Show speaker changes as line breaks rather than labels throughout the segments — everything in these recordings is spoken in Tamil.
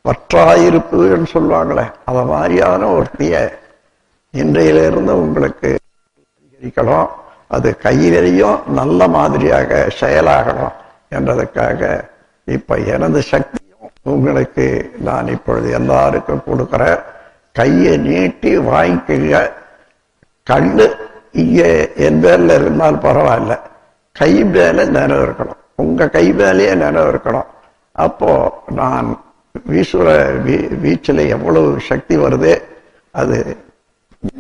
வற்றாயிருப்புன்னு சொல்லுவாங்களே, அத மாதிரியான ஒருத்திய இன்றையிலிருந்து உங்களுக்கு அதிகரிக்கணும். அது கையிலேயும் நல்ல மாதிரியாக செயலாகணும் என்றதுக்காக இப்ப எனது சக்தியும் உங்களுக்கு நான் இப்பொழுது எல்லாருக்கும் கொடுக்கிற, கையை நீட்டி வாங்கிக்க. கண்ணு இங்கே என் பேர்ல இருந்தால் பரவாயில்ல, கை மேல நினைவு இருக்கணும், உங்க கை மேலேயே நினைவு இருக்கணும். அப்போ நான் வீசுற வீச்சில் எவ்வளவு சக்தி வருது, அது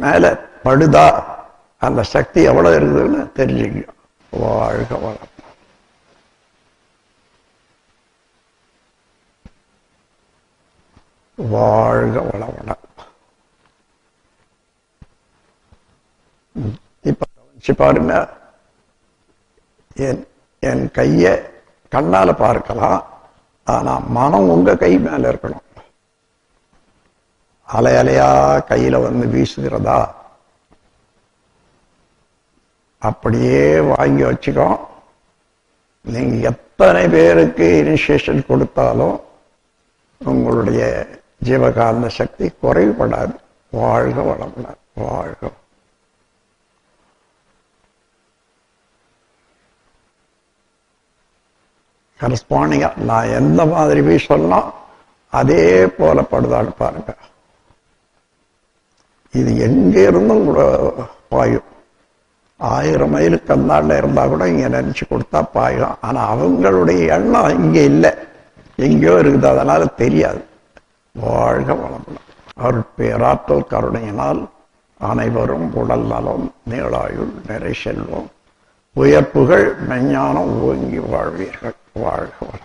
மேல படுதா, அந்த சக்தி எவ்வளவு இருக்குதுன்னு தெரிஞ்சுக்கணும். வாழ்க வளம். வாழ்க வளம். இப்ப கவனிச்சு பாருங்க, என் கைய கண்ணால பார்க்கலாம், ஆனா மனம் உங்க கை மேல இருக்கணும். அலை அலையா கையில வந்து வீசுகிறதா, அப்படியே வாங்கி வச்சுக்கோ. நீங்க எத்தனை பேருக்கு இனிஷியேஷன் கொடுத்தாலும் உங்களுடைய ஜீவகாந்த சக்தி குறைபடாது. வாழ்க வளமுடன். வாழ்க. கரஸ்பாண்டிங்கா நான் எந்த மாதிரி போய் சொன்னோம் அதே போல படுதான்னு பாருங்க. இது எங்க இருந்தும் கூட பாயும். 1000 மைலுக்கு அந்தாண்ட இருந்தா கூட இங்க நினைச்சு கொடுத்தா பாயும். ஆனா அவங்களுடைய எண்ணம் இங்க இல்லை, எங்கேயோ இருக்குது, அதனால தெரியாது. வாழ்க வளமுடன். அருட்பேராற்றல் கருணையினால் அனைவரும் உடல் நலம், நீளாயுள், நிறை செல்வம், உயர்ப்புகள், மெஞ்ஞானம் ஓங்கி வாழ்வீர்கள். வாழ்க வளம்.